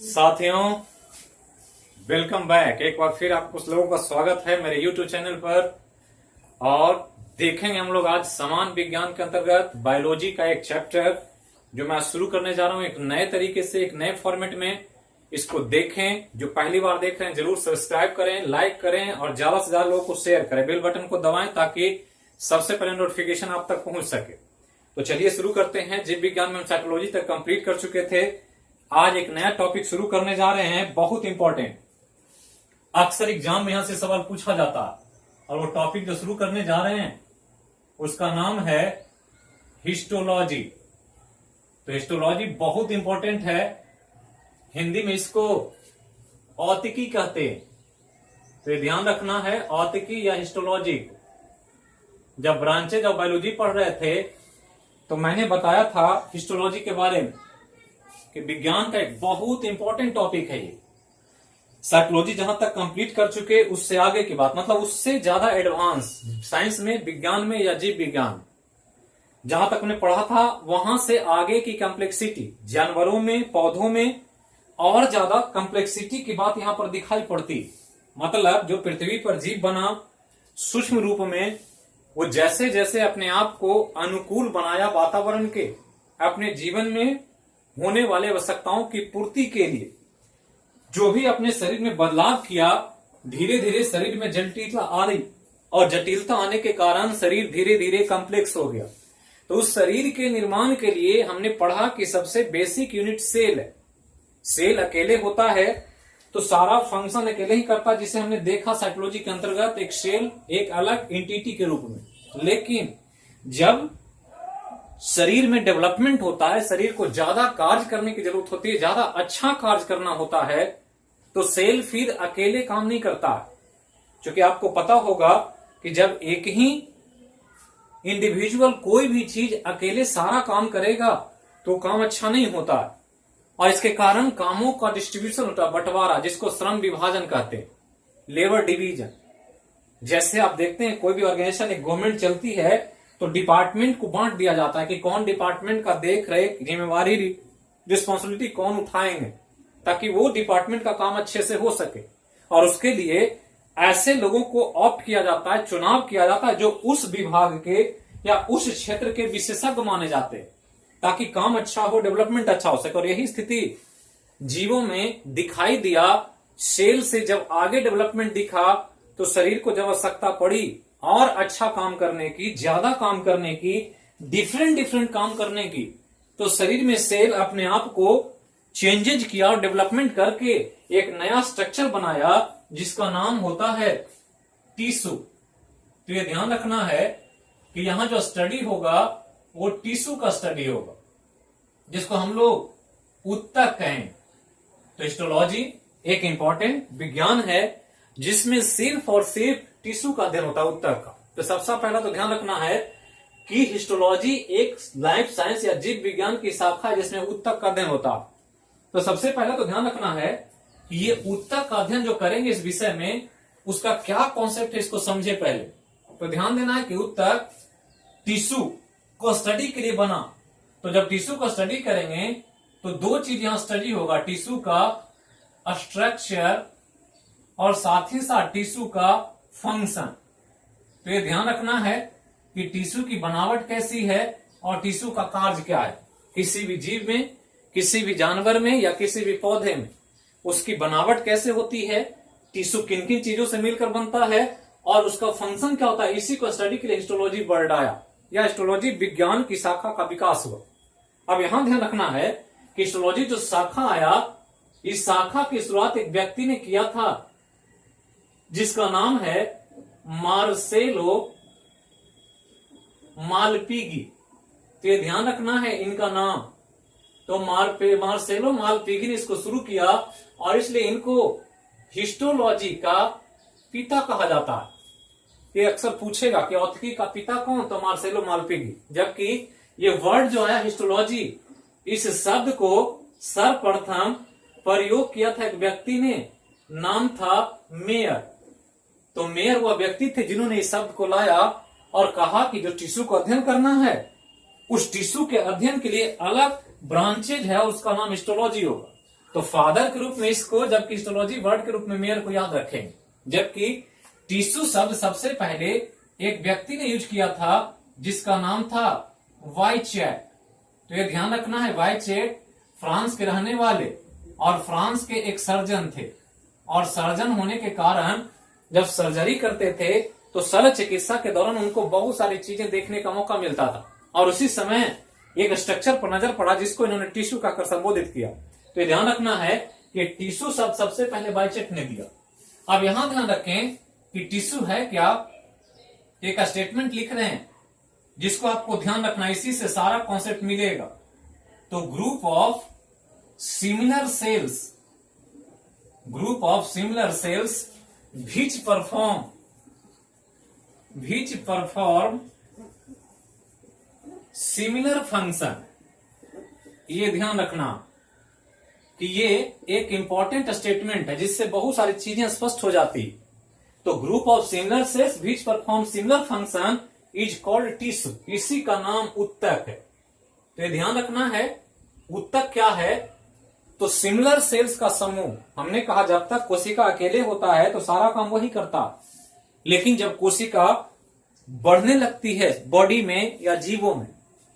साथियों, welcome back. एक बार फिर आप कुछ लोगों का स्वागत है मेरे YouTube चैनल पर। और देखेंगे हम लोग आज समान विज्ञान के अंतर्गत बायोलॉजी का एक चैप्टर जो मैं शुरू करने जा रहा हूं एक नए तरीके से, एक नए फॉर्मेट में। इसको देखें, जो पहली बार देख रहे हैं जरूर सब्सक्राइब करें, लाइक करें और ज्यादा से ज्यादा लोगों को शेयर करें। बेल बटन को दबाएं ताकि सबसे पहले नोटिफिकेशन आप तक पहुंच सके। तो चलिए शुरू करते हैं। जीव विज्ञान में हम साइकोलॉजी तक कंप्लीट कर चुके थे। आज एक नया टॉपिक शुरू करने जा रहे हैं, बहुत इंपॉर्टेंट। अक्सर एग्जाम में यहां से सवाल पूछा जाता है और वो टॉपिक जो शुरू करने जा रहे हैं उसका नाम है हिस्टोलॉजी। तो हिस्टोलॉजी बहुत इंपॉर्टेंट है। हिंदी में इसको औतिकी कहते हैं, तो ये ध्यान रखना है, औतिकी या हिस्टोलॉजी। जब ब्रांचेज ऑफ बायोलॉजी पढ़ रहे थे तो मैंने बताया था हिस्टोलॉजी के बारे में कि विज्ञान का एक बहुत इंपॉर्टेंट टॉपिक है ये। साइकोलॉजी जहां तक कंप्लीट कर चुके उससे आगे की बात, मतलब उससे ज्यादा एडवांस साइंस में, विज्ञान में या जीव विज्ञान जहां तक हमने पढ़ा था वहां से आगे की कॉम्प्लेक्सिटी जानवरों में, पौधों में और ज्यादा कॉम्प्लेक्सिटी की बात यहां पर दिखाई पड़ती। मतलब जो पृथ्वी पर जीव बना सूक्ष्म रूप में, वो जैसे जैसे अपने आप को अनुकूल बनाया वातावरण के, अपने जीवन में होने वाले आवश्यकताओं की पूर्ति के लिए जो भी अपने शरीर में बदलाव किया, धीरे धीरे शरीर में जटिलता आ रही और जटिलता आने के कारण शरीर धीरे धीरे कॉम्प्लेक्स हो गया। तो उस शरीर के निर्माण के लिए हमने पढ़ा कि सबसे बेसिक यूनिट सेल है। सेल अकेले होता है तो सारा फंक्शन अकेले ही करता, जिसे हमने देखा साइकोलॉजी के अंतर्गत एक सेल एक अलग एंटिटी के रूप में। लेकिन जब शरीर में डेवलपमेंट होता है, शरीर को ज्यादा कार्य करने की जरूरत होती है, ज्यादा अच्छा कार्य करना होता है, तो सेल फिर अकेले काम नहीं करता। क्योंकि आपको पता होगा कि जब एक ही इंडिविजुअल कोई भी चीज अकेले सारा काम करेगा तो काम अच्छा नहीं होता। और इसके कारण कामों का डिस्ट्रीब्यूशन होता है, बंटवारा, जिसको श्रम विभाजन कहते हैं, लेबर डिवीजन। जैसे आप देखते हैं कोई भी ऑर्गेनाइजेशन, एक गवर्नमेंट चलती है तो डिपार्टमेंट को बांट दिया जाता है कि कौन डिपार्टमेंट का देख रेख, जिम्मेवारी, रिस्पॉन्सिबिलिटी कौन उठाएंगे, ताकि वो डिपार्टमेंट का काम अच्छे से हो सके। और उसके लिए ऐसे लोगों को ऑप्ट किया जाता है, चुनाव किया जाता है जो उस विभाग के या उस क्षेत्र के विशेषज्ञ माने जाते हैं, ताकि काम अच्छा हो, डेवलपमेंट अच्छा हो सके। और यही स्थिति जीवों में दिखाई दिया। सेल से जब आगे डेवलपमेंट दिखा तो शरीर को जब आवश्यकता पड़ी और अच्छा काम करने की, ज्यादा काम करने की, डिफरेंट काम करने की, तो शरीर में सेल अपने आप को चेंजेज किया और डेवलपमेंट करके एक नया स्ट्रक्चर बनाया जिसका नाम होता है टिश्यू। तो ये ध्यान रखना है कि यहां जो स्टडी होगा वो टिश्यू का स्टडी होगा, जिसको हम लोग ऊतक कहें। तो हिस्टोलॉजी एक इंपॉर्टेंट विज्ञान है जिसमें सिर्फ और सिर्फ टिश्यू का अध्ययन होता है, ऊतक का। तो सबसे पहला तो ध्यान रखना है कि हिस्टोलॉजी एक लाइफ साइंस या जीव विज्ञान की शाखा है जिसमें ऊतक का अध्ययन होता है। तो सबसे पहला तो ध्यान रखना है कि ये ऊतक का अध्ययन जो करेंगे इस विषय में, उसका क्या कॉन्सेप्ट है इसको समझे पहले। तो ध्यान देना है कि ऊतक टिश्यू को स्टडी के लिए बना। तो जब टिश्यू को स्टडी करेंगे तो दो चीज यहां स्टडी होगा, टिश्यू का स्ट्रक्चर और साथ ही साथ टिश्यू का फंक्शन। तो ये ध्यान रखना है कि टिश्यू की बनावट कैसी है और टिश्यू का कार्य क्या है। किसी भी जीव में, किसी भी जानवर में या किसी भी पौधे में उसकी बनावट कैसे होती है, टिश्यू किन किन चीजों से मिलकर बनता है और उसका फंक्शन क्या होता है, इसी को स्टडी के लिए हिस्टोलॉजी वर्ड आया या हिस्टोलॉजी विज्ञान की शाखा का विकास हुआ। अब यहां ध्यान रखना है कि हिस्टोलॉजी जो शाखा आया, इस शाखा की शुरुआत एक व्यक्ति ने किया था जिसका नाम है मार्सेलो मालपीगी। तो ये ध्यान रखना है इनका नाम। तो मार्सेलो मालपीगी ने इसको शुरू किया और इसलिए इनको हिस्टोलॉजी का पिता कहा जाता है। ये अक्सर पूछेगा कि औतिकी का पिता कौन, तो मार्सेलो मालपीगी। जबकि ये वर्ड जो है हिस्टोलॉजी, इस शब्द को सर्वप्रथम प्रयोग किया था एक व्यक्ति ने, नाम था मेयर। तो मेयर वह व्यक्ति थे जिन्होंने इस शब्द को लाया और कहा कि जो टिश्यू को अध्ययन करना है, उस टिश्यू के अध्ययन के लिए अलग ब्रांचेज है, उसका नाम हिस्टोलॉजी होगा। तो फादर के रूप में इसको, जबकि हिस्टोलॉजी वर्ड के रूप में मेयर को याद रखेंगे। जबकि टिश्यू शब्द सबसे पहले एक व्यक्ति ने यूज किया था जिसका नाम था वाइचेट। तो ये ध्यान रखना है, वाइचेट फ्रांस के रहने वाले और फ्रांस के एक सर्जन थे। और सर्जन होने के कारण जब सर्जरी करते थे तो शल्य चिकित्सा के दौरान उनको बहुत सारी चीजें देखने का मौका मिलता था, और उसी समय एक स्ट्रक्चर पर नजर पड़ा जिसको इन्होंने टिश्यू कहकर संबोधित किया। तो ये ध्यान रखना है कि टिश्यू शब्द सबसे पहले वाइचेट ने दिया। अब यहां ध्यान रखें कि टिश्यू है क्या, एक स्टेटमेंट लिख रहे हैं जिसको आपको ध्यान रखना, इसी से सारा कॉन्सेप्ट मिलेगा। तो group of similar sales which perform similar function। ये ध्यान रखना कि ये एक इंपॉर्टेंट स्टेटमेंट है जिससे बहुत सारी चीजें स्पष्ट हो जाती। तो group of similar sales which perform similar function is called tissue। इसी का नाम उत्तक है। तो ये ध्यान रखना है, उत्तक क्या है, तो सिमिलर सेल्स का समूह। हमने कहा जब तक कोशिका अकेले होता है तो सारा काम वही करता, लेकिन जब कोशिका बढ़ने लगती है बॉडी में या जीवों में,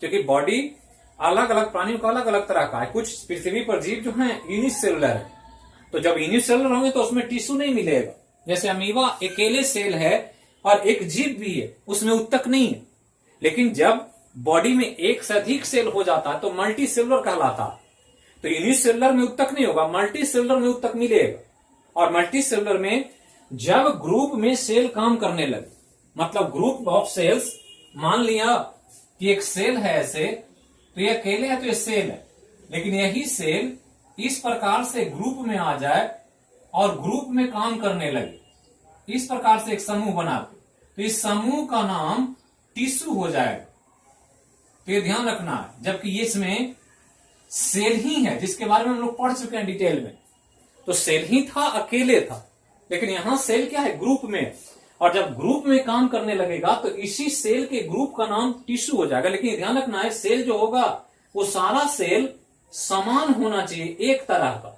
क्योंकि बॉडी अलग अलग प्राणियों का अलग अलग तरह का है, कुछ पृथ्वी पर जीव जो हैं यूनिसेलुलर है, तो जब यूनिसेलुलर होंगे तो उसमें टिश्यू नहीं मिलेगा। जैसे अमीबा अकेले सेल है और एक जीव भी है, उसमें उत्तक नहीं है। लेकिन जब बॉडी में एक से अधिक सेल हो जाता है तो मल्टी सेलुलर कहलाता है। तो यूनिसेलुलर में उत्तक नहीं होगा, मल्टी सेलुलर में उत्तक मिलेगा। और मल्टी सेलुलर में जब ग्रुप में सेल काम करने लगे, मतलब ग्रुप ऑफ सेल्स, मान लिया कि एक सेल है ऐसे, तो ये अकेले है तो ये सेल है, लेकिन यही सेल इस प्रकार से ग्रुप में आ जाए और ग्रुप में काम करने लगे, इस प्रकार से एक समूह बनाते, तो इस समूह का नाम टिश्यू हो जाएगा। तो ये ध्यान रखना है, जबकि इसमें सेल ही है जिसके बारे में हम लोग पढ़ चुके हैं डिटेल में। तो सेल ही था, अकेले था, लेकिन यहां सेल क्या है, ग्रुप में। और जब ग्रुप में काम करने लगेगा तो इसी सेल के ग्रुप का नाम टिश्यू हो जाएगा। लेकिन ध्यान रखना है, सेल जो होगा वो सारा सेल समान होना चाहिए, एक तरह का।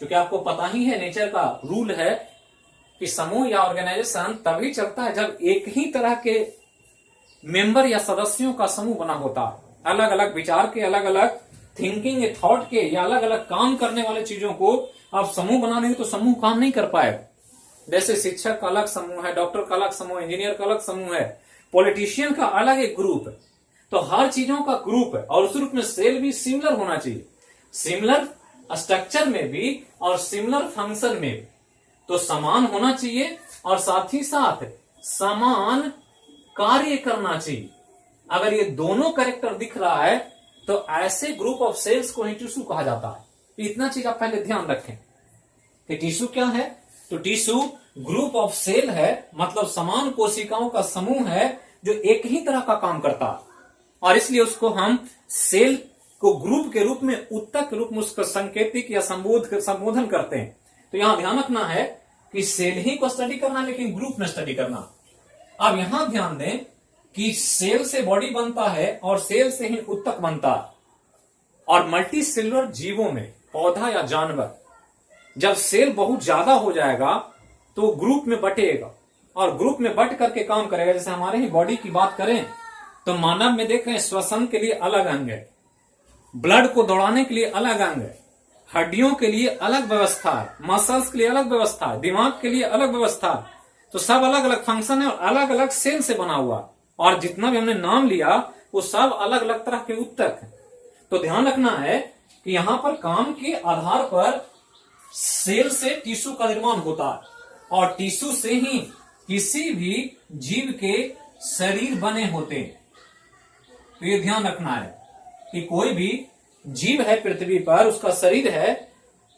क्योंकि आपको पता ही है, नेचर का रूल है कि समूह या ऑर्गेनाइजेशन तभी चलता है जब एक ही तरह के मेंबर या सदस्यों का समूह बना होता है। अलग अलग विचार के, अलग अलग थिंकिंग थॉट के या अलग अलग काम करने वाले चीजों को आप समूह बना देंगे तो समूह काम नहीं कर पाएगा। जैसे शिक्षक का अलग समूह है, डॉक्टर का अलग समूह है, इंजीनियर का अलग समूह है, पॉलिटिशियन का अलग एक ग्रुप है। तो हर चीजों का ग्रुप है, और उस रूप में सेल भी सिमिलर होना चाहिए, सिमिलर स्ट्रक्चर में भी और सिमिलर फंक्शन में भी। तो समान होना चाहिए और साथ ही साथ समान कार्य करना चाहिए। अगर ये दोनों कैरेक्टर दिख रहा है तो ऐसे ग्रुप ऑफ सेल्स को ही टिश्यू कहा जाता है। इतना चीज आप पहले ध्यान रखें कि टिश्यू क्या है। तो टिश्यू ग्रुप ऑफ सेल है, मतलब समान कोशिकाओं का समूह है जो एक ही तरह का काम करता है, और इसलिए उसको हम सेल को ग्रुप के रूप में, उत्तक के रूप में उसका संकेतिक या संबोधन करते हैं। तो यहां ध्यान रखना है कि सेल ही को स्टडी करना, लेकिन ग्रुप में स्टडी करना। अब यहां ध्यान दें कि सेल से बॉडी बनता है और सेल से ही उत्तक बनता है। और मल्टी सेलुलर जीवों में, पौधा या जानवर, जब सेल बहुत ज्यादा हो जाएगा तो ग्रुप में बटेगा और ग्रुप में बट करके काम करेगा। जैसे हमारे ही बॉडी की बात करें तो मानव में देख रहे हैं, श्वसन के लिए अलग अंग है, ब्लड को दौड़ाने के लिए अलग अंग है, हड्डियों के लिए अलग व्यवस्था है, मसल्स के लिए अलग व्यवस्था है, दिमाग के लिए अलग व्यवस्था है। तो सब अलग अलग फंक्शन है और अलग अलग सेल से बना हुआ, और जितना भी हमने नाम लिया वो सब अलग अलग तरह के उत्तक है। तो ध्यान रखना है कि यहां पर काम के आधार पर सेल से टिश्यू का निर्माण होता है, और टिश्यू से ही किसी भी जीव के शरीर बने होते हैं। तो ये ध्यान रखना है कि कोई भी जीव है पृथ्वी पर, उसका शरीर है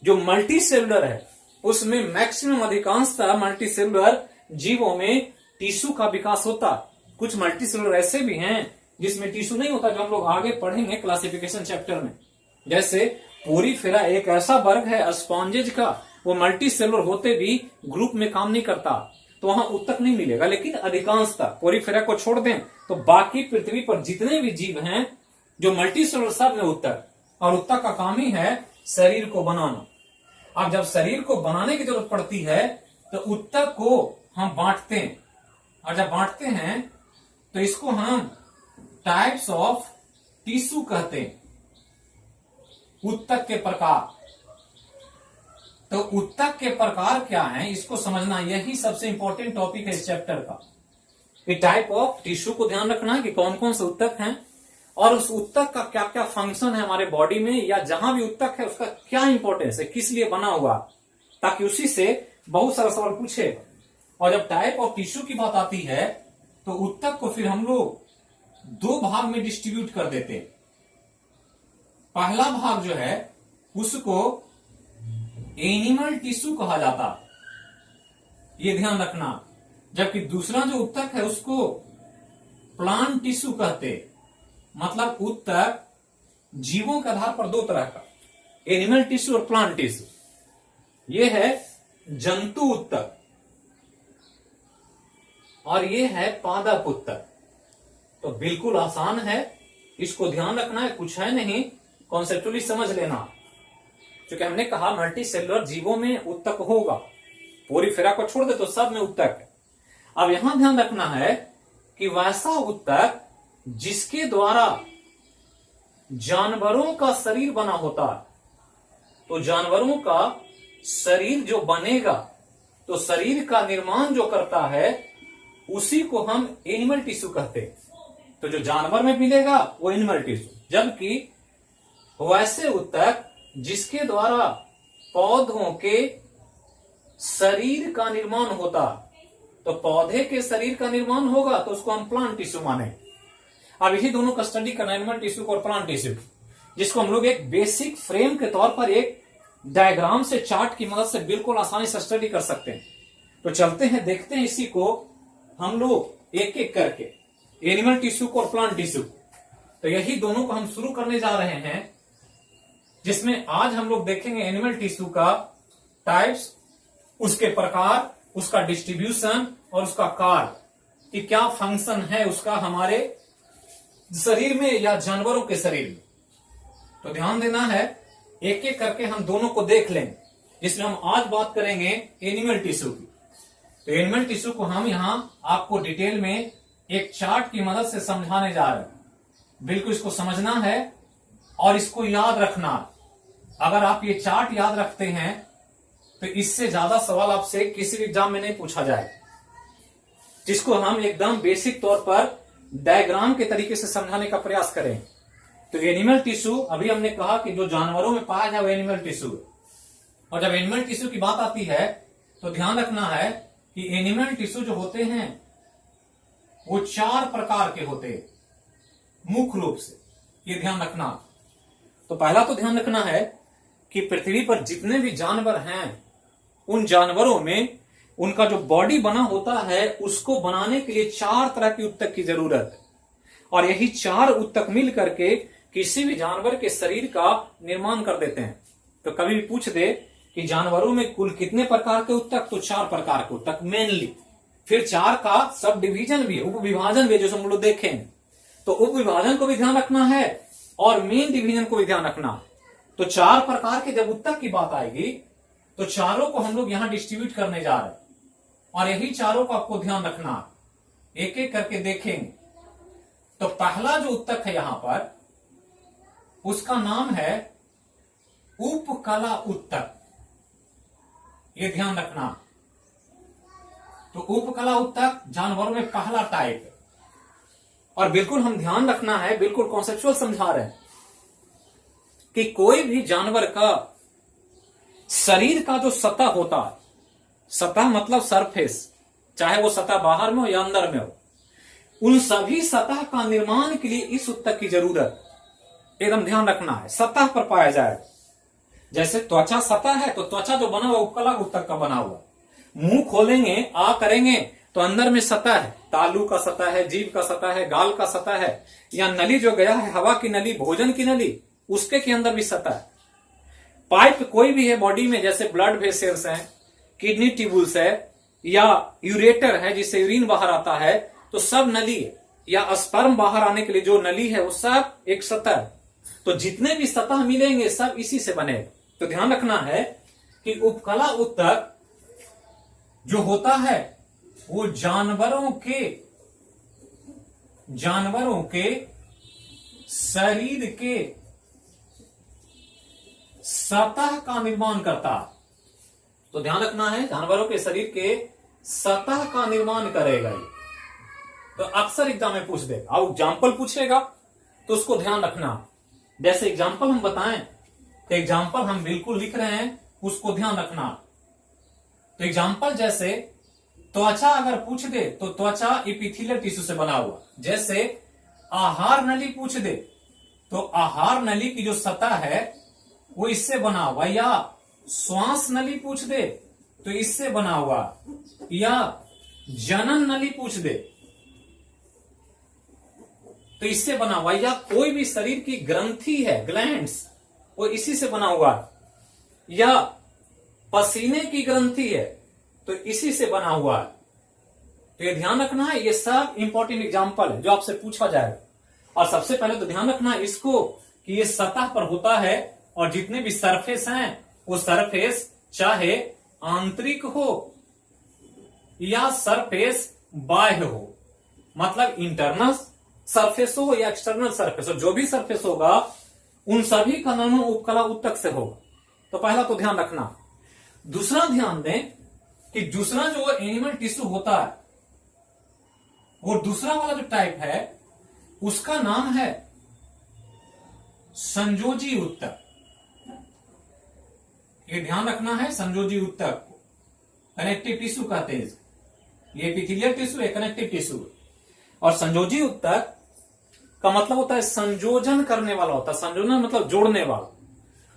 जो मल्टी सेलुलर है, उसमें मैक्सिमम अधिकांशतः मल्टी सेलुलर जीवों में टिश्यू का विकास होता है। कुछ मल्टी सेलुलर ऐसे भी हैं जिसमें टिश्यू नहीं होता, जो हम लोग आगे पढ़ेंगे क्लासिफिकेशन चैप्टर में। जैसे पोरीफेरा एक ऐसा वर्ग है स्पॉन्जेज का, वो मल्टी सेलुलर होते भी ग्रुप में काम नहीं करता, तो वहां उत्तक नहीं मिलेगा। लेकिन अधिकांशतः पोरीफेरा को छोड़ दें तो बाकी पृथ्वी पर जितने भी जीव हैं जो मल्टी सेलुलर, सब में उत्तक, और उत्तक का काम ही है शरीर को बनाना। अब जब शरीर को बनाने की जरूरत पड़ती है तो ऊतक को हम बांटते हैं, और जब बांटते हैं तो इसको हम टाइप्स ऑफ टिश्यू कहते हैं, ऊतक के प्रकार। तो ऊतक के प्रकार क्या है इसको समझना, यही सबसे इंपॉर्टेंट टॉपिक है इस चैप्टर का। कि टाइप ऑफ टिश्यू को ध्यान रखना है कि कौन कौन से ऊतक हैं, और उस ऊतक का क्या क्या फंक्शन है हमारे बॉडी में, या जहां भी ऊतक है उसका क्या इंपॉर्टेंस है, किस लिए बना हुआ, ताकि उसी से बहुत सारा सवाल पूछे। और जब टाइप ऑफ टिश्यू की बात आती है तो ऊतक को फिर हम लोग दो भाग में डिस्ट्रीब्यूट कर देते हैं। पहला भाग जो है उसको एनिमल टिश्यू कहा जाता है, ये ध्यान रखना। जबकि दूसरा जो ऊतक है उसको प्लांट टिश्यू कहते, मतलब ऊतक जीवों के आधार पर दो तरह का, एनिमल टिश्यू और प्लांट टिश्यू। ये है जंतु ऊतक और ये है पादप ऊतक। तो बिल्कुल आसान है, इसको ध्यान रखना है, कुछ है नहीं, कॉन्सेप्चुअली समझ लेना। क्योंकि हमने कहा मल्टी सेलुलर जीवों में ऊतक होगा, पूरी फिरा को छोड़ दे तो सब में ऊतक है। अब यहां ध्यान रखना है कि वैसा ऊतक जिसके द्वारा जानवरों का शरीर बना होता है, तो जानवरों का शरीर जो बनेगा, तो शरीर का निर्माण जो करता है उसी को हम एनिमल टिश्यू कहते हैं। तो जो जानवर में मिलेगा वो एनिमल टिश्यू। जबकि वैसे ऊतक जिसके द्वारा पौधों के शरीर का निर्माण होता, तो पौधे के शरीर का निर्माण होगा तो उसको हम प्लांट टिश्यू माने। अब यही दोनों का स्टडी करना, एनिमल टिश्यू और प्लांट टिश्यू, जिसको हम लोग एक बेसिक फ्रेम के तौर पर एक डायग्राम से, चार्ट की मदद से बिल्कुल आसानी से स्टडी कर सकते हैं। तो चलते हैं, देखते हैं इसी को हम लोग एक एक करके, एनिमल टिश्यू को और प्लांट टिश्यू। तो यही दोनों को हम शुरू करने जा रहे हैं, जिसमें आज हम लोग देखेंगे एनिमल टिश्यू का टाइप्स, उसके प्रकार, उसका डिस्ट्रीब्यूशन और उसका कार्य, कि क्या फंक्शन है उसका हमारे शरीर में या जानवरों के शरीर में। तो ध्यान देना है, एक एक करके हम दोनों को देख लेंगे, जिसमें हम आज बात करेंगे एनिमल टिश्यू की। तो एनिमल टिश्यू को हम यहां आपको डिटेल में एक चार्ट की मदद से समझाने जा रहे हैं। बिल्कुल इसको समझना है और इसको याद रखना। अगर आप ये चार्ट याद रखते हैं तो इससे ज्यादा सवाल आपसे किसी भी एग्जाम में नहीं पूछा जाए, जिसको हम एकदम बेसिक तौर पर डायग्राम के तरीके से समझाने का प्रयास करें। तो एनिमल टिश्यू, अभी हमने कहा कि जो जानवरों में पाया जाए वो एनिमल टिश्यू। और जब एनिमल टिश्यू की बात आती है तो ध्यान रखना है कि एनिमल टिश्यू जो होते हैं वो 4 प्रकार के होते हैं मुख्य रूप से, ये ध्यान रखना। तो पहला तो ध्यान रखना है कि पृथ्वी पर जितने भी जानवर हैं उन जानवरों में उनका जो बॉडी बना होता है उसको बनाने के लिए 4 तरह की ऊतक की जरूरत है, और यही 4 ऊतक मिल करके किसी भी जानवर के शरीर का निर्माण कर देते हैं। तो कभी भी पूछ दे कि जानवरों में कुल कितने प्रकार के ऊतक, तो 4 प्रकार के ऊतक मेनली। फिर 4 का सब डिवीजन भी, उप विभाजन भी, जो हम लोग देखें। तो उप विभाजन को भी ध्यान रखना है और मेन डिवीजन को भी ध्यान रखना। तो 4 प्रकार के जब ऊतक की बात आएगी तो चारों को हम लोग यहां डिस्ट्रीब्यूट करने जा रहे हैं, और यही चारों को आपको ध्यान रखना, एक एक करके देखेंगे। तो पहला जो ऊतक है यहां पर, उसका नाम है उपकला ऊतक, ये ध्यान रखना। तो उपकला ऊतक जानवरों में पहला टाइप है, और बिल्कुल हम ध्यान रखना है, बिल्कुल कॉन्सेप्चुअल समझा रहे हैं कि कोई भी जानवर का शरीर का जो सतह होता है, सतह मतलब सरफेस, चाहे वो सतह बाहर में हो या अंदर में हो, उन सभी सतह का निर्माण के लिए इस ऊतक की जरूरत एकदम ध्यान रखना है, सतह पर पाया जाए। जैसे त्वचा सतह है तो त्वचा जो बना हुआ उपकला ऊतक का बना हुआ। मुंह खोलेंगे, आ करेंगे तो अंदर में सतह है, तालू का सतह है, जीभ का सतह है, गाल का सतह है, या नली जो गया है, हवा की नली, भोजन की नली, उसके के अंदर भी सतह है। पाइप कोई भी है बॉडी में, जैसे ब्लड वेसल्स है, किडनी ट्यूबुल्स है, या यूरेटर है जिससे यूरिन बाहर आता है, तो सब नली है, या स्पर्म बाहर आने के लिए जो नली है वो सब एक सतह है। तो जितने भी सतह मिलेंगे सब इसी से बने। तो ध्यान रखना है कि उपकला ऊतक जो होता है वो जानवरों के शरीर के सतह का निर्माण करता है। तो ध्यान रखना है, जानवरों के शरीर के सतह का निर्माण करेगा ये। तो अक्सर एग्जाम में पूछ देगा, और एग्जाम्पल पूछेगा तो उसको ध्यान रखना। जैसे एग्जाम्पल हम बताएं तो एग्जाम्पल हम बिल्कुल लिख रहे हैं, उसको ध्यान रखना। तो एग्जाम्पल जैसे त्वचा अगर पूछ दे तो त्वचा एपिथेलियल टिश्यू से बना हुआ। जैसे आहार नली पूछ दे तो आहार नली की जो सतह है वो इससे बना हुआ, या श्वास नली पूछ दे तो इससे बना हुआ, या जनन नली पूछ दे तो इससे बना हुआ, या कोई भी शरीर की ग्रंथि है ग्लैंड्स वो इसी से बना हुआ, या पसीने की ग्रंथि है तो इसी से बना हुआ है। तो ये ध्यान रखना है, ये सब इंपॉर्टेंट एग्जांपल है जो आपसे पूछा जाएगा। और सबसे पहले तो ध्यान रखना है इसको कि ये सतह पर होता है, और जितने भी सरफेस हैं वो सरफेस चाहे आंतरिक हो या सरफेस बाह्य हो, मतलब इंटरनल सरफेस हो या एक्सटर्नल सरफेस हो, जो भी सरफेस होगा उन सभी का निर्माण उपकला ऊतक से होगा। तो पहला तो ध्यान रखना। दूसरा ध्यान दें कि दूसरा जो एनिमल टिश्यू होता है वो दूसरा वाला जो टाइप है उसका नाम है संयोजी ऊतक। ये ध्यान रखना है, संयोजी ऊतक कनेक्टिव टिश्यू कहते हैं। ये एपिथेलियल टिश्यू है, कनेक्टिव टिश्यू। और संयोजी ऊतक का मतलब होता है संयोजन करने वाला होता है। संयोजन मतलब जोड़ने वाला।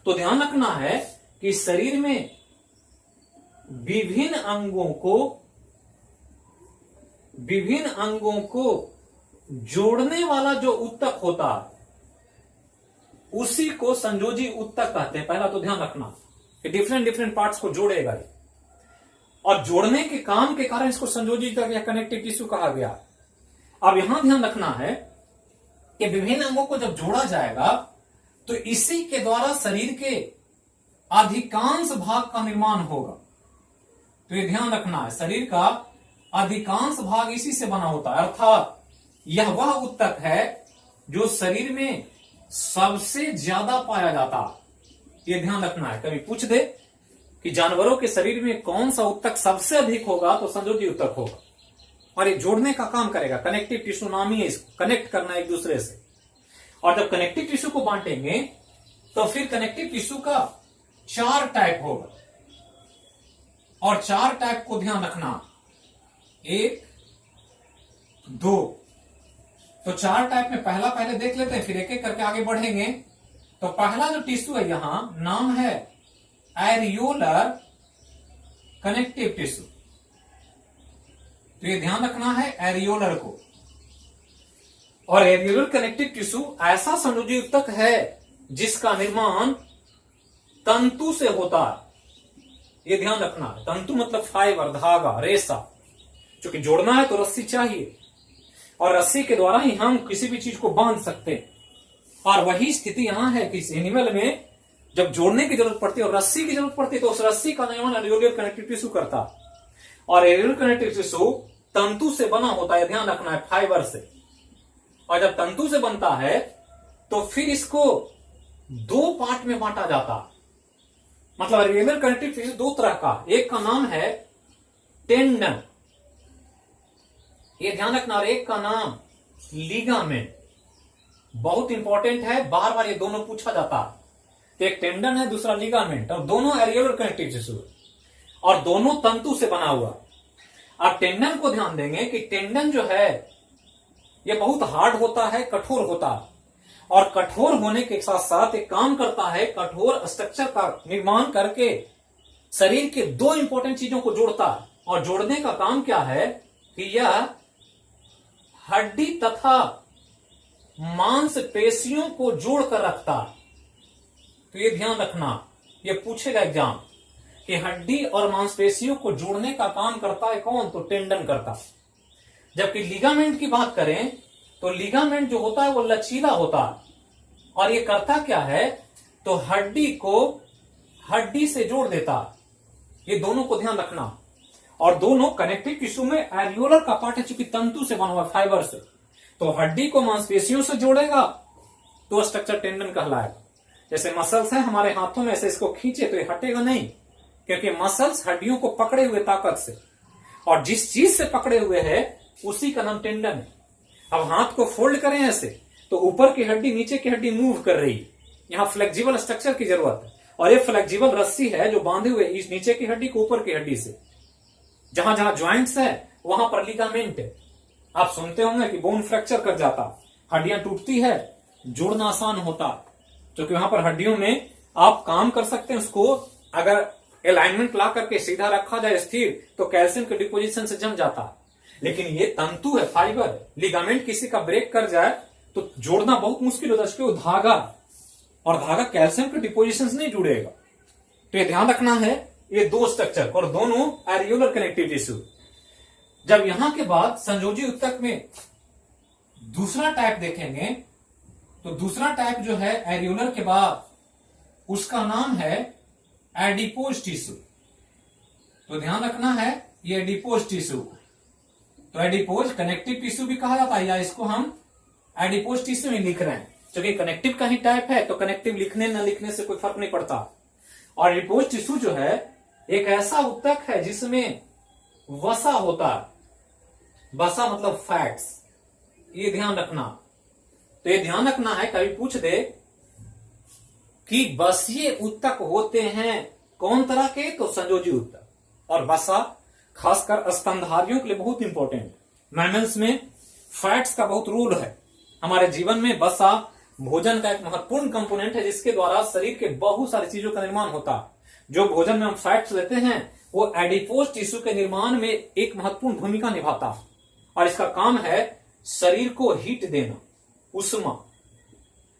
तो ध्यान रखना है कि शरीर में विभिन्न अंगों को जोड़ने वाला जो ऊतक होता है उसी को संयोजी ऊतक कहते हैं। पहला तो ध्यान रखना कि डिफरेंट पार्ट्स को जोड़ेगा ये, और जोड़ने के काम के कारण इसको संयोजी ऊतक या कनेक्टिव टिश्यू कहा गया। अब यहां ध्यान रखना है कि विभिन्न अंगों को जब जोड़ा जाएगा तो इसी के द्वारा शरीर के अधिकांश भाग का निर्माण होगा। तो ये ध्यान रखना है, शरीर का अधिकांश भाग इसी से बना होता है। अर्थात यह वह ऊतक है जो शरीर में सबसे ज्यादा पाया जाता है। ये ध्यान रखना है। कभी पूछ दे कि जानवरों के शरीर में कौन सा ऊतक सबसे अधिक होगा तो संयोजी ऊतक होगा, और ये जोड़ने का काम करेगा। कनेक्टिव टिश्यू नाम ही है इसको, कनेक्ट करना एक दूसरे से। और जब कनेक्टिव टिश्यू को बांटेंगे तो फिर कनेक्टिव टिश्यू का 4 टाइप होगा, और 4 टाइप को ध्यान रखना, 1 2। तो 4 टाइप में पहला पहले देख लेते हैं, फिर एक एक करके आगे बढ़ेंगे। तो पहला जो टिश्यू है यहां नाम है एरियोलर कनेक्टिव टिश्यू। तो ये ध्यान रखना है एरियोलर को। और एरियोलर कनेक्टिव टिश्यू ऐसा संयोजी ऊतक है जिसका निर्माण तंतु से होता है। ये ध्यान रखना है, तंतु मतलब फाइबर, धागा, रेशा। क्योंकि जोड़ना है तो रस्सी चाहिए, और रस्सी के द्वारा ही हम किसी भी चीज को बांध सकते हैं। और वही स्थिति यहां है कि इस एनिमल में जब जोड़ने की जरूरत पड़ती है और रस्सी की जरूरत पड़ती है तो उस रस्सी का निर्माण एरियोलर कनेक्टिव टिश्यू करता है। और एरियोलर कनेक्टिव टिश्यू तंतु से बना होता है, ध्यान रखना है, फाइबर से। और जब तंतु से बनता है तो फिर इसको 2 पार्ट में बांटा जाता है। मतलब एरियोलर कनेक्टिव टिश्यू 2 तरह का, एक का नाम है टेंडन, ये ध्यान रखना, और एक का नाम लिगामेंट। बहुत इंपॉर्टेंट है, बार बार ये दोनों पूछा जाता है। तो एक टेंडन है, दूसरा लिगामेंट, और दोनों एरियोलर कनेक्टिव टिश्यू और दोनों तंतु से बना हुआ। आप टेंडन को ध्यान देंगे कि टेंडन जो है ये बहुत हार्ड होता है, कठोर होता है, और कठोर होने के साथ साथ एक काम करता है, कठोर स्ट्रक्चर का निर्माण करके शरीर के 2 इंपॉर्टेंट चीजों को जोड़ता है। और जोड़ने का काम क्या है कि यह हड्डी तथा मांसपेशियों को जोड़कर रखता है। तो ये ध्यान रखना, ये पूछेगा एग्जाम कि हड्डी और मांसपेशियों को जोड़ने का काम करता है कौन, तो टेंडन करता है। जबकि लिगामेंट की बात करें तो लिगामेंट जो होता है वो लचीला होता है, और ये करता क्या है तो हड्डी को हड्डी से जोड़ देता है। ये दोनों को ध्यान रखना। और दोनों कनेक्टिव टिश्यू में एरियोलर का पार्ट है, चूंकि तंतु से बना हुआ, फाइबर से, तो हड्डी को मांसपेशियों से जोड़ेगा तो स्ट्रक्चर टेंडन कहलाएगा। जैसे मसल्स है हमारे हाथों में, ऐसे इसको खींचे तो ये हटेगा नहीं, क्योंकि मसल्स हड्डियों को पकड़े हुए ताकत से, और जिस चीज से पकड़े हुए है उसी का नाम टेंडन है। अब हाथ को फोल्ड करें ऐसे तो ऊपर की हड्डी नीचे की हड्डी मूव कर रही है, यहां फ्लेक्सिबल स्ट्रक्चर की जरूरत है। और ये फ्लेक्सिबल रस्सी है जो बांधे हुए इस नीचे की हड्डी को ऊपर की हड्डी से। जहां जहां ज्वाइंट्स है वहां पर लिगामेंट है। आप सुनते होंगे कि बोन फ्रैक्चर कर जाता, हड्डियां टूटती है, जोड़ना आसान होता, क्योंकि वहां पर हड्डियों में आप काम कर सकते हैं। उसको अगर अलाइनमेंट ला करके सीधा रखा जाए स्थिर, तो कैल्शियम के डिपोजिशन से जम जाता। लेकिन ये तंतु है, फाइबर है, लिगामेंट किसी का ब्रेक कर जाए तो जोड़ना बहुत मुश्किल होता है, इसके वो धागा, और धागा कैल्शियम के डिपोजिशन से नहीं जुड़ेगा। तो ये ध्यान रखना है, ये दो स्ट्रक्चर, और दोनों एरियोलर कनेक्टिव टिश्यू। जब यहां के बाद संयोजी ऊतक में दूसरा टाइप देखेंगे, तो दूसरा टाइप जो है एरियोलर के बाद, उसका नाम है एडिपोज टिश्यू। तो ध्यान रखना है, ये एडिपोज टिश्यू। तो एडिपोज कनेक्टिव टिश्यू भी कहा जाता है, या इसको हम एडिपोज टिश्यू ही लिख रहे हैं, क्योंकि कनेक्टिव का ही टाइप है, तो कनेक्टिव लिखने न लिखने से कोई फर्क नहीं पड़ता। और एडिपोज टिश्यू जो है एक ऐसा ऊतक है जिसमें वसा होता है। वसा मतलब फैट्स, ये ध्यान रखना। तो ये ध्यान रखना है, कभी पूछ दे कि बसीय ऊतक होते हैं कौन तरह के, तो संयोजी ऊतक। और वसा खासकर स्तनधारियों के लिए बहुत इंपॉर्टेंट। मैमल्स में फैट्स का बहुत रोल है। हमारे जीवन में वसा भोजन का एक महत्वपूर्ण कंपोनेंट है, जिसके द्वारा शरीर के बहुत सारी चीजों का निर्माण होता है। जो भोजन में हम फैट्स लेते हैं वो एडिपोज टिश्यू के निर्माण में एक महत्वपूर्ण भूमिका निभाता है, और इसका काम है शरीर को हीट देना, उष्मा,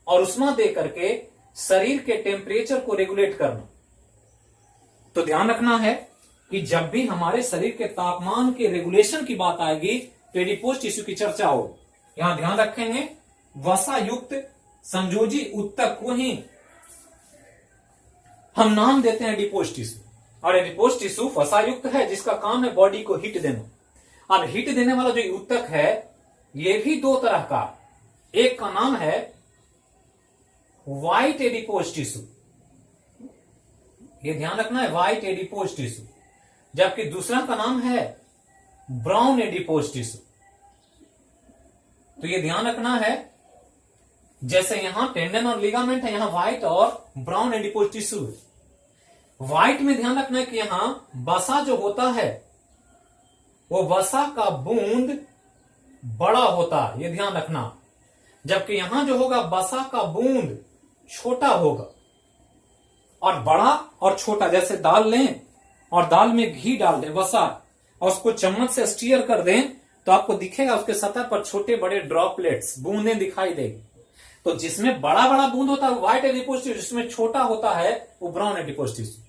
और उष्मा दे करके शरीर के टेम्परेचर को रेगुलेट करना। तो ध्यान रखना है कि जब भी हमारे शरीर के तापमान के रेगुलेशन की बात आएगी तो एडिपोज टिश्यू की चर्चा हो। यहां ध्यान रखेंगे, वसा युक्त संयोजी ऊतक को ही हम नाम देते हैं एडिपोज टिश्यू। और एडिपोज टिश्यू वसा युक्त है, जिसका काम है बॉडी को हीट देना। अब हीट देने वाला जो ऊतक है ये भी दो तरह का, एक का नाम है व्हाइट एडिपोज टिश्यू, ये ध्यान रखना है, व्हाइट एडिपोज टिश्यू, जबकि दूसरा का नाम है ब्राउन एडिपोज टिश्यू। तो ये ध्यान रखना है, जैसे यहां टेंडन और लिगामेंट है, यहां व्हाइट और ब्राउन एडिपोज टिश्यू है। व्हाइट में ध्यान रखना है कि यहां वसा जो होता है वो वसा का बूंद बड़ा होता है, ये ध्यान रखना, जबकि यहां जो होगा वसा का बूंद छोटा होगा। और बड़ा और छोटा, जैसे दाल लें और दाल में घी डाल दें वसा, और उसको चम्मच से स्टीयर कर दें तो आपको दिखेगा उसके सतह पर छोटे बड़े ड्रॉपलेट्स, बूंदें दिखाई देगी। तो जिसमें बड़ा बड़ा बूंद होता है वो व्हाइट एडिपोज टिश्यू, जिसमें छोटा होता है वो ब्राउन एडिपोज टिश्यू।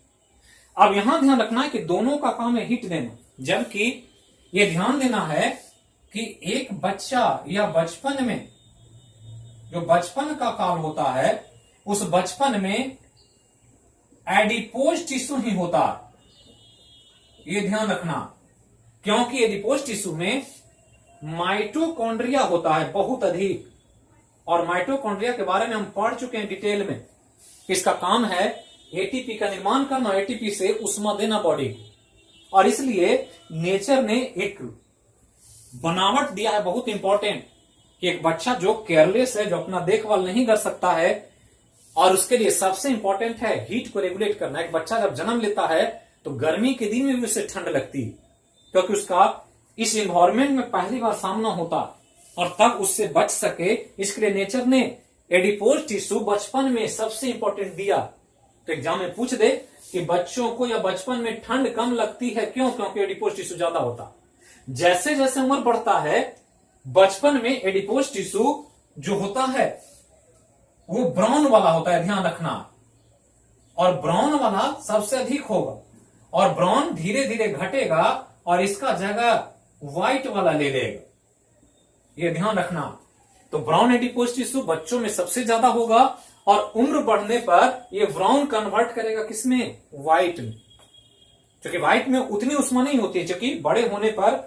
अब यहां ध्यान रखना है कि दोनों का काम है हीट देना, जबकि ये ध्यान देना है कि एक बच्चा या बचपन में, जो बचपन का काल होता है, उस बचपन में एडिपोज टिश्यू ही होता है, ये ध्यान रखना, क्योंकि एडिपोज टिश्यू में माइटोकॉन्ड्रिया होता है बहुत अधिक। और माइटोकॉन्ड्रिया के बारे में हम पढ़ चुके हैं डिटेल में। इसका काम है एटीपी का निर्माण करना, एटीपी से उष्मा देना बॉडी को। और इसलिए नेचर ने एक बनावट दिया है बहुत इंपॉर्टेंट, कि एक बच्चा जो केयरलेस है, जो अपना देखभाल नहीं कर सकता है, और उसके लिए सबसे इंपॉर्टेंट है हीट को रेगुलेट करना। एक बच्चा जब जन्म लेता है तो गर्मी के दिन में भी उसे ठंड लगती है, क्योंकि उसका इस एनवायरमेंट में पहली बार सामना होता, और तब उससे बच सके, इसके लिए नेचर ने एडिपोज टिश्यू बचपन में सबसे इंपॉर्टेंट दिया। तो एग्जाम में पूछ दे कि बच्चों को या बचपन में ठंड कम लगती है, क्यों? क्योंकि एडिपोज टिश्यू ज्यादा होता। जैसे जैसे उम्र बढ़ता है, बचपन में एडिपोज टिश्यू जो होता है वो ब्राउन वाला होता है, ध्यान रखना, और ब्राउन वाला सबसे अधिक होगा, और ब्राउन धीरे धीरे घटेगा और इसका जगह व्हाइट वाला ले लेगा, ये ध्यान रखना। तो ब्राउन एडिपोज टिश्यू बच्चों में सबसे ज्यादा होगा, और उम्र बढ़ने पर ये ब्राउन कन्वर्ट करेगा किसमें, व्हाइट में। क्योंकि व्हाइट में उतनी उष्मा नहीं होती है, क्योंकि बड़े होने पर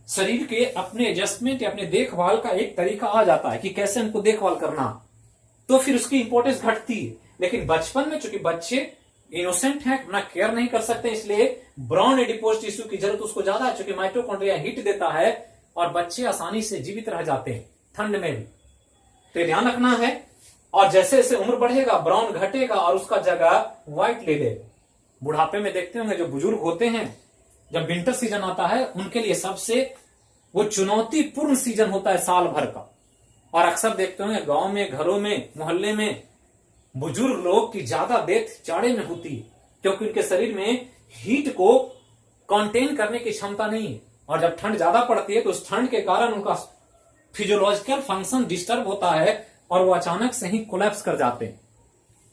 शरीर के अपने एडजस्टमेंट या अपने देखभाल का एक तरीका आ जाता है कि कैसे उनको देखभाल करना, तो फिर उसकी इंपॉर्टेंस घटती है। लेकिन बचपन में चूंकि बच्चे इनोसेंट हैं, अपना केयर नहीं कर सकते, इसलिए ब्राउन एडिपोज टिश्यू की जरूरत उसको ज्यादा है, क्योंकि माइटोकॉन्ड्रिया हीट देता है और बच्चे आसानी से जीवित रह जाते हैं ठंड में भी। तो ये ध्यान रखना है। और जैसे जैसे उम्र बढ़ेगा ब्राउन घटेगा और उसका जगह व्हाइट ले ले। बुढ़ापे में देखते होंगे जो बुजुर्ग होते हैं, जब विंटर सीजन आता है उनके लिए सबसे वो चुनौतीपूर्ण सीजन होता है साल भर का। और अक्सर देखते होंगे गांव में, घरों में, मोहल्ले में बुजुर्ग लोग की ज्यादा डेथ जाड़े में होती है, क्योंकि उनके शरीर में हीट को कंटेन करने की क्षमता नहीं है। और जब ठंड ज्यादा पड़ती है तो उस ठंड के कारण उनका फिजियोलॉजिकल फंक्शन डिस्टर्ब होता है और वो अचानक से ही कोलैप्स कर जाते हैं।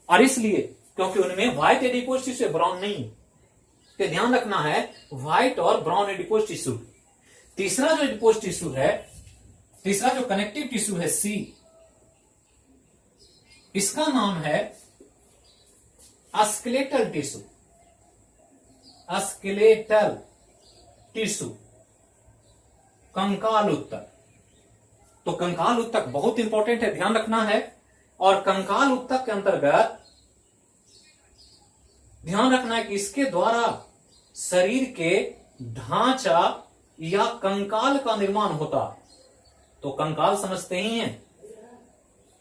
और इसलिए क्योंकि उनमें व्हाइट एडिपोज टिश्यू ब्राउन नहीं है, तो ध्यान रखना है व्हाइट और ब्राउन एडिपोज टिश्यू। तीसरा जो एडिपोज टिश्यू है, तीसरा जो कनेक्टिव टिश्यू है सी, इसका नाम है स्केलेटल टिश्यू। स्केलेटल टिश्यू, कंकाल उत्तक। तो कंकाल उत्तक बहुत इंपॉर्टेंट है, ध्यान रखना है। और कंकाल उत्तक के अंतर्गत ध्यान रखना है कि इसके द्वारा शरीर के ढांचा या कंकाल का निर्माण होता। तो कंकाल समझते ही हैं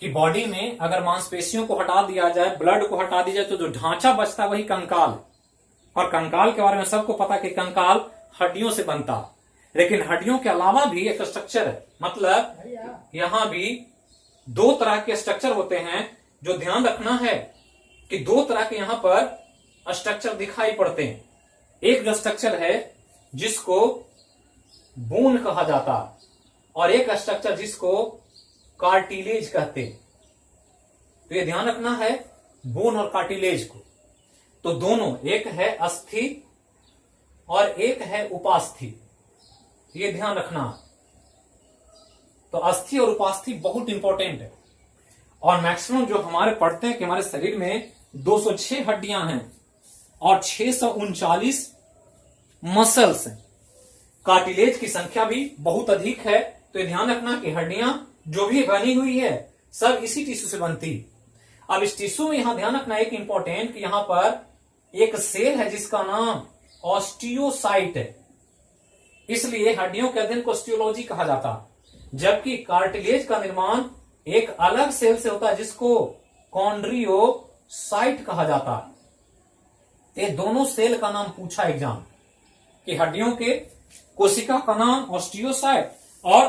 कि बॉडी में अगर मांसपेशियों को हटा दिया जाए, ब्लड को हटा दिया जाए, तो जो ढांचा बचता है वही कंकाल। और कंकाल के बारे में सबको पता कि कंकाल हड्डियों से बनता, लेकिन हड्डियों के अलावा भी एक स्ट्रक्चर है। मतलब यहां भी दो तरह के स्ट्रक्चर होते हैं। जो ध्यान रखना है कि दो तरह के यहां पर स्ट्रक्चर दिखाई पड़ते हैं। एक जो स्ट्रक्चर है जिसको बोन कहा जाता, और एक स्ट्रक्चर जिसको कार्टिलेज कहते हैं। तो ये ध्यान रखना है बोन और कार्टिलेज को। तो दोनों, एक है अस्थि और एक है उपास्थि, ये ध्यान रखना। तो अस्थि और उपास्थि बहुत इंपॉर्टेंट है। और मैक्सिमम जो हमारे पढ़ते हैं कि हमारे शरीर में 206 हड्डियां हैं और 639 मसल्स हैं। कार्टिलेज की संख्या भी बहुत अधिक है। तो ये ध्यान रखना कि हड्डियां जो भी बनी हुई है सब इसी टिश्यू से बनती। अब इस टिश्यू में यहां ध्यान रखना एक इंपॉर्टेंट कि यहां पर एक सेल है जिसका नाम ऑस्टियोसाइट है, इसलिए हड्डियों के अध्ययन को ऑस्टियोलॉजी कहा जाता। जबकि कार्टिलेज का निर्माण एक अलग सेल से होता है जिसको कॉन्ड्रियोसाइट कहा जाता है। ये दोनों सेल का नाम पूछा एग्जाम कि हड्डियों के कोशिका का नाम ऑस्टियोसाइट और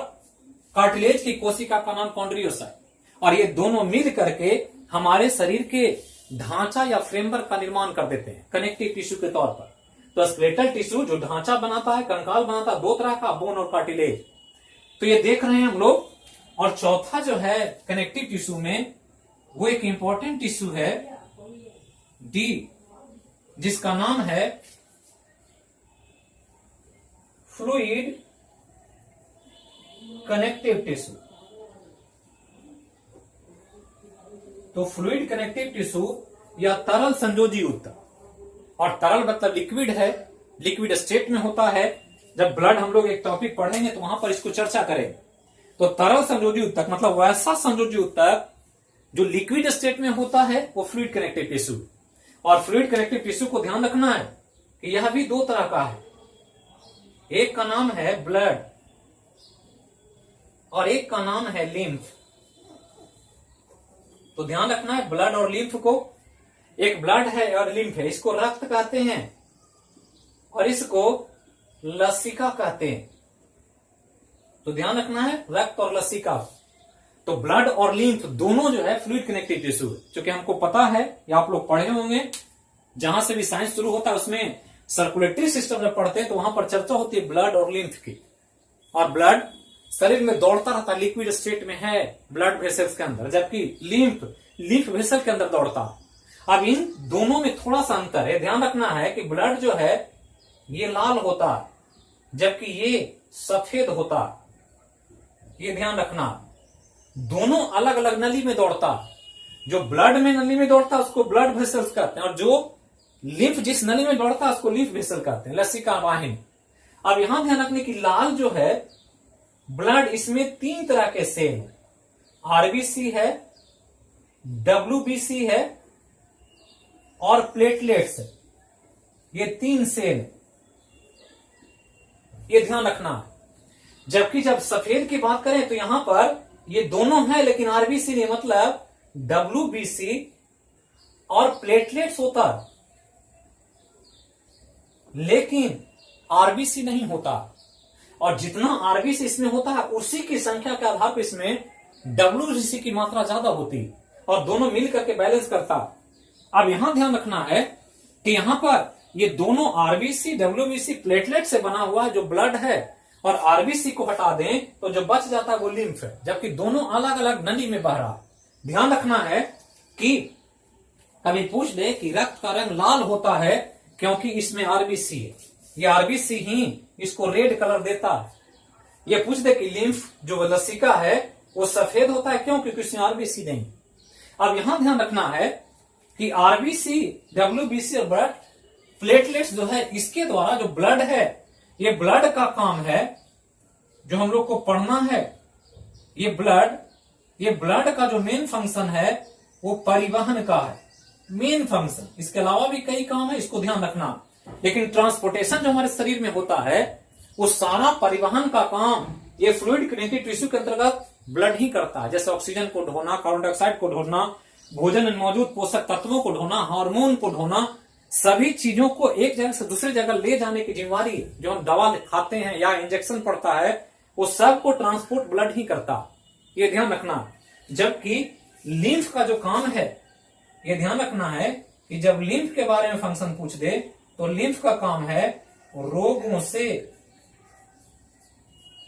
कार्टिलेज की कोशिका का नाम कॉन्ड्रियोसाइट, और ये दोनों मिल करके हमारे शरीर के ढांचा या फ्रेमवर्क का निर्माण कर देते हैं कनेक्टिव टिश्यू के तौर पर। तो स्केलेटल टिश्यू जो ढांचा बनाता है, कंकाल बनाता है, दो तरह का, बोन और कार्टिलेज। तो ये देख रहे हैं हम लोग। और चौथा जो है कनेक्टिव टिश्यू में, वो एक इंपॉर्टेंट टिश्यू है डी, जिसका नाम है फ्लूइड कनेक्टिव टिश्यू। तो फ्लूइड कनेक्टिव टिश्यू या तरल संयोजी उत्तक, और तरल मतलब लिक्विड है, लिक्विड स्टेट में होता है। जब ब्लड हम लोग एक टॉपिक पढ़ेंगे तो वहां पर इसको चर्चा करेंगे। तो तरल संयोजी उत्तक मतलब वैसा संयोजी उत्तक जो लिक्विड स्टेट में होता है, वो फ्लूइड कनेक्टिव टिश्यू। और फ्लूइड कनेक्टिव टिश्यू को ध्यान रखना है कि यह भी दो तरह का है। एक का नाम है ब्लड और एक का नाम है लिम्फ। तो ध्यान रखना है ब्लड और लिम्फ को। एक ब्लड है और लिम्फ है, इसको रक्त कहते हैं और इसको लसिका कहते हैं। तो ध्यान रखना है रक्त और लसिका। तो ब्लड और लिम्फ दोनों जो है फ्लूइड कनेक्टिव टिश्यू है। क्योंकि हमको पता है या आप लोग पढ़े होंगे, जहां से भी साइंस शुरू होता है उसमें सर्कुलेटरी सिस्टम जब पढ़ते हैं तो वहां पर चर्चा होती है ब्लड और लिम्फ की। और ब्लड शरीर में दौड़ता रहता है, लिक्विड स्टेट में है ब्लड वेसल्स के अंदर, जबकि लिम्फ वेसल के अंदर दौड़ता है। अब इन दोनों में थोड़ा सा अंतर है, ध्यान रखना है कि ब्लड जो है ये लाल होता है जबकि ये सफेद होता है। ये ध्यान रखना, दोनों अलग अलग नली में दौड़ता। जो ब्लड में नली में दौड़ता है उसको ब्लड वेसल्स कहते हैं, और जो लिम्फ जिस नली में दौड़ता है उसको लिम्फ वेसल कहते हैं, लसिका वाहिनी। अब यहां ध्यान रखने की लाल जो है ब्लड, इसमें 3 तरह के सेल है, आरबीसी है, डब्ल्यूबीसी है और प्लेटलेट्स है। ये 3 सेल है, ये ध्यान रखना है। जबकि जब सफेद की बात करें तो यहां पर ये दोनों है, लेकिन आरबीसी नहीं, मतलब डब्ल्यूबीसी और प्लेटलेट्स होता है, लेकिन आरबीसी नहीं होता। और जितना आरबीसी इसमें होता है उसी की संख्या के आधार पर इसमें डब्ल्यूबीसी की मात्रा ज्यादा होती, और दोनों मिलकर के बैलेंस करता। अब यहां ध्यान रखना है कि यहां पर ये दोनों आरबीसी डब्ल्यूबीसी प्लेटलेट से बना हुआ जो ब्लड है, और आरबीसी को हटा दें तो जो बच जाता है वो लिम्फ है, जबकि दोनों अलग अलग नली में बह रहा। ध्यान रखना है कि कभी पूछ दे कि रक्त का रंग लाल होता है क्योंकि इसमें आरबीसी है, ये आरबीसी ही इसको रेड कलर देता है। ये पूछ दे कि लिम्फ जो लसिका है वो सफेद होता है क्यों, क्योंकि इसमें आरबीसी नहीं। अब यहां ध्यान रखना है कि आरबीसी डब्ल्यूबीसी और ब्लड प्लेटलेट्स जो है, इसके द्वारा जो ब्लड है, ये ब्लड का काम है जो हम लोग को पढ़ना है। ये ब्लड का जो मेन फंक्शन है वो परिवहन का है, मेन फंक्शन। इसके अलावा भी कई काम है, इसको ध्यान रखना। लेकिन ट्रांसपोर्टेशन जो हमारे शरीर में होता है वो सारा परिवहन का काम ये फ्लूइड किनेटिक टिश्यू के अंतर्गत ब्लड ही करता है। जैसे ऑक्सीजन को ढोना, कार्बन डाइऑक्साइड को ढोना, भोजन में मौजूद पोषक तत्वों को ढोना, हार्मोन को ढोना, सभी चीजों को एक जगह से दूसरी जगह ले जाने की जिम्मेवारी, जो हम दवा खाते हैं या इंजेक्शन पड़ता है, वो सब को ट्रांसपोर्ट ब्लड ही करता। ये ध्यान रखना। जबकि लिम्फ का जो काम है, ये ध्यान रखना है कि जब लिम्फ के बारे में फंक्शन पूछ दे तो लिम्फ का काम है रोगों से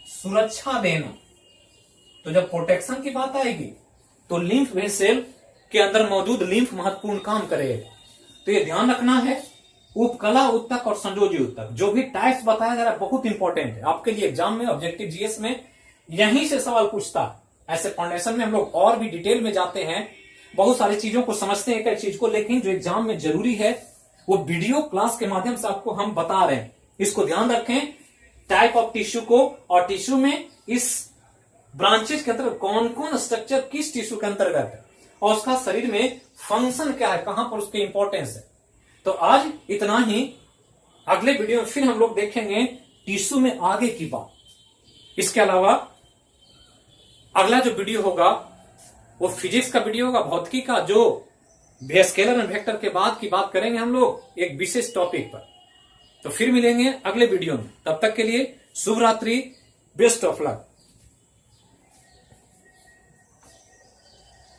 सुरक्षा देना। तो जब प्रोटेक्शन की बात आएगी तो लिम्फ वेसल के अंदर मौजूद लिम्फ महत्वपूर्ण काम करेगा। तो ये ध्यान रखना है। उपकला उत्तक और संयोजी उत्तक, जो भी टाइप्स बताया जा रहा है बहुत इंपॉर्टेंट है आपके लिए। एग्जाम में, ऑब्जेक्टिव जीएस में यहीं से सवाल पूछता है। ऐसे फाउंडेशन में हम लोग और भी डिटेल में जाते हैं, बहुत सारी चीजों को समझते हैं एक एक चीज को, लेकिन जो एग्जाम में जरूरी है वो वीडियो क्लास के माध्यम से आपको हम बता रहे हैं। इसको ध्यान रखें, टाइप ऑफ टिश्यू को, और टिश्यू में इस ब्रांचेज के अंतर्गत कौन कौन स्ट्रक्चर किस टिश्यू के अंतर्गत है, और उसका शरीर में फंक्शन क्या है, कहां पर उसके इंपॉर्टेंस है। तो आज इतना ही। अगले वीडियो में फिर हम लोग देखेंगे टिश्यू में आगे की बात। इसके अलावा अगला जो वीडियो होगा वो फिजिक्स का वीडियो होगा, भौतिकी का, जो स्केलर एंड वेक्टर के बाद की बात करेंगे हम लोग एक विशेष टॉपिक पर। तो फिर मिलेंगे अगले वीडियो में। तब तक के लिए शुभ रात्रि, बेस्ट ऑफ लक।